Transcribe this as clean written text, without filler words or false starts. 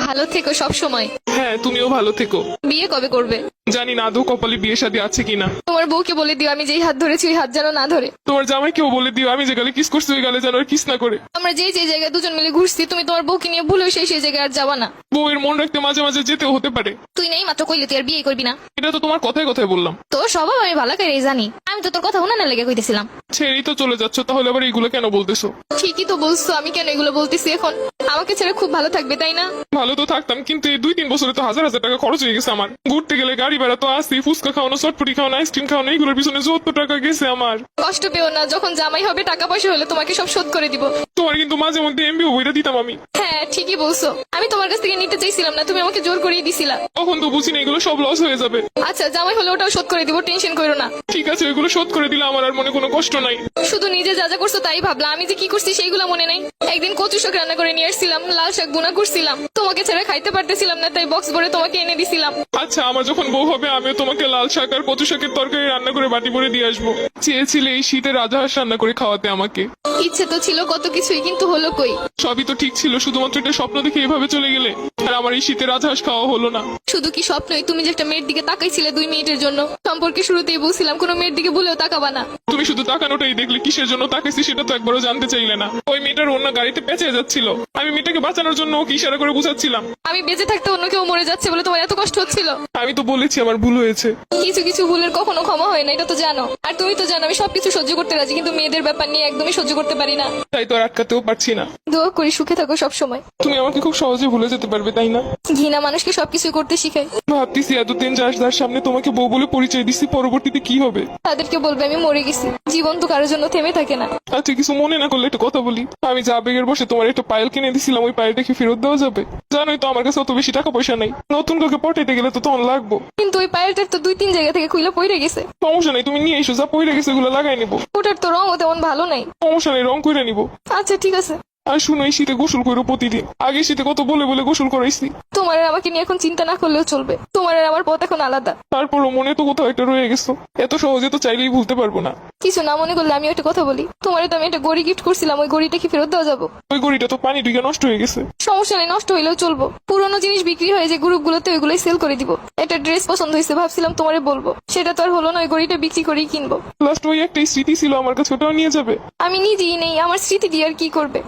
ভালো থেকো সব সময়। হ্যাঁ, তুমিও ভালো থেকো। বিয়ে কবে করবে? জানি না আদৌ কপালে বিয়ে শাদী আছে কিনা। তোমার বউকে বলে দিও আমি যেই হাত ধরেছি ওই হাত যেন না ধরে। তোমার জামাইকেও বলে দিও আমি যে গালে কিস করছি ওই গালে যেন আর কিস না করে। আমরা যেই জায়গায় দুজন মিলে ঘুরছি তুমি তোমার বউকে নিয়ে ভুলেও সেই জায়গায় আর যাবা না। বউয়ের মন রাখতে মাঝে মাঝে যেতেও হতে পারে। তুই নেই মাত্র কইলে তুই আর বিয়ে করবি না। এটা তো তোমার কথায় কথায় বললাম। তোর স্বভাব আমি ভালো করে জানি। আমি তো তোর কথা উনানে লেগে কইতেছিলাম। ছেড়েই তো চলে যাচ্ছ, তাহলে আবার এইগুলো কেন বলতেছো? ঠিকই তো বলছো, আমি কেন এগুলো বলতেছি এখন? আমাকে ছেড়ে খুব ভালো থাকবে তাই না? ভালো তো থাকতাম, কিন্তু এই 2-3 বছরে তো হাজার হাজার টাকা খরচ হয়ে গেছে আমার। ঘুরতে গেলে গাড়ি ভাড়া তো আসি, ফুচকা খাওয়ানো, চটপটি খাওয়ানো, আইসক্রিম খাওয়ানো, এইগুলোর পিছনে 70 টাকা গেছে আমার। কষ্ট পেও না, যখন জামাই হবে টাকা পয়সা হলে তোমাকে সব শোধ করে দিব। তোমার কিন্তু মাঝে মধ্যে এমবিও বইটা দিতাম আমি। হ্যাঁ ঠিকই বলছো, আমি তোমার কাছ থেকে নিতে চাইছিলাম না, তুমি আমাকে জোর করিয়ে দিছিলা। তখন তো বুঝি না এগুলো সব লস হয়ে যাবে। আচ্ছা জামাই হলে ওটাও শোধ করে দিব, টেনশন করো না। ঠিক আছে, ওইগুলো শোধ করে দিলে আমার আর মনে কোনো কষ্ট নাই। শুধু নিজে যা যা করছো তাই ভাবলা, আমি যে কি করছি সেইগুলো মনে নাই। একদিন কচু শাক রান্না করে নিয়ে আসছিলাম, লাল শাক বুনা করছিলাম, তোমাকে ছেড়ে খাইতে পারতেছিলাম না, তাই বক্স ভরে তোমাকে এনে দিছিলাম। আচ্ছা, আমার যখন বউ হবে আমিও তোমাকে লাল শাক আর কচু শাকের তরকারি রান্না করে বাটি ভরে দিয়ে আসবো। চেয়েছিলে এই শীতে রাজহাঁস রান্না করে খাওয়াতে আমাকে। ইচ্ছে তো ছিল কত কিছুই, কিন্তু হলো কই? সবই তো ঠিক ছিল, শুধুমাত্র একটা স্বপ্ন দেখে এভাবে চলে গেলে। আর আমার এই শীতে রাজহাঁস খাওয়া হলো না। শুধু কি স্বপ্নই? তুমি যে একটা মেয়ের দিকে তাকাইছিলে 2 মিনিটের জন্য, সম্পর্কে শুরুতেই বলছিলাম কোনো মেয়ের দিকে ভুলেও তাকাবা না। তুমি শুধু তাকানোটাই দেখলে, কিসের জন্য তাকাইছি সেটা তো একবারও জানতে চাইলে না। ওই মেয়েটার অন্য গাড়িতে পেঁচে যাচ্ছিল, আমি মেয়েটাকে বাঁচানোর জন্য ওকে ইশারা করে বুঝাচ্ছিলাম। আমি বেঁচে থাকতে অন্য কেউ মরে যাচ্ছে বলে তোমার এত কষ্ট হচ্ছিল? আমি তো বলেছি আমার ভুল হয়েছে। কিছু কিছু ভুলের কখনো ক্ষমা হয় না, এটা তো জানো। আর তুমি তো জানো আমি সবকিছু সহ্য করতে রাজি, কিন্তু মেয়েদের ব্যাপার নিয়ে একদমই সহ্য করতে পারি না। তাই তো আর আটকাতেও পারছি না। দোয়া করি সুখে থাকো সব সময়। তুমি আমাকে খুব সহজে ভুলে যেতে পারবে তাই না? ঘৃণা মানুষকে সবকিছু করতে শিখায়। ভাবতেছি এতদিন যার সামনে তোমাকে বউ বলে পরিচয় দিচ্ছি, পরবর্তীতে কি হবে? তাদেরকে বলবে আমি মরে গেছি। জীবন তো কারোর জন্য থেমে থাকে না। আচ্ছা, কিছু মনে না করলে একটা কথা বলি। আমি যা আবেগের বসে তোমার একটা পায়েল কিনে দিছিলাম, ওই পায়েলটা কি ফেরত দেওয়া যাবে? জানোই তো আমার কাছে অত বেশি টাকা পয়সা নাই। নতুন কাউকে পটাইতে গেলে তো তখন লাগবো। কিন্তু ওই পায়েলটার তো 2-3 জায়গা থেকে খুইলা পড়ে গেছে। সমস্যা নেই, তুমি নিয়ে এসো, যা পইরে গেছে ওগুলো লাগাই নিবো। ওটার তো রঙও তেমন ভালো নাই। সমস্যা নেই, রং করে নিবো। আচ্ছা ঠিক আছে। আর শুনো, এই শীতে গোসল করো প্রতিদিন। আগে শীতে কত বলে বলে গোসল করাইছি। তোমার আর আমাকে নিয়ে এখন চিন্তা না করলেও চলবে। তোমার আর আমার পথ এখন আলাদা। তারপরও মনে তো কোথাও একটা রয়ে গেছো। এত সহজে তো চাইলেই ভুলতে পারবো না। কিছু না মনে করলে আমি একটা কথা বলি। তোমারে তো আমি একটা গড়ি গিফট করছিলাম, ওই গড়িটা কি ফেরত দেওয়া যাবো? ওই গড়িটা তো পানি ঢুকে নষ্ট হয়ে গেছে। সমস্যা নেই, নষ্ট হইলেও চলবো। পুরোনো জিনিস বিক্রি হয়ে যে গ্রুপগুলোতে ওইগুলোই সেল করে দিব। একটা ড্রেস পছন্দ হয়েছে, ভাবছিলাম তোমারে বলবো, সেটা তো আর হলো না। ওই গড়িটা বিক্রি করেই কিনবো। লাস্ট ওই একটাই স্মৃতি ছিল আমার কাছে, ওটাও নিয়ে যাবে। আমি নিজেই নেই, আমার স্মৃতি দিয়ে আর কি করবে?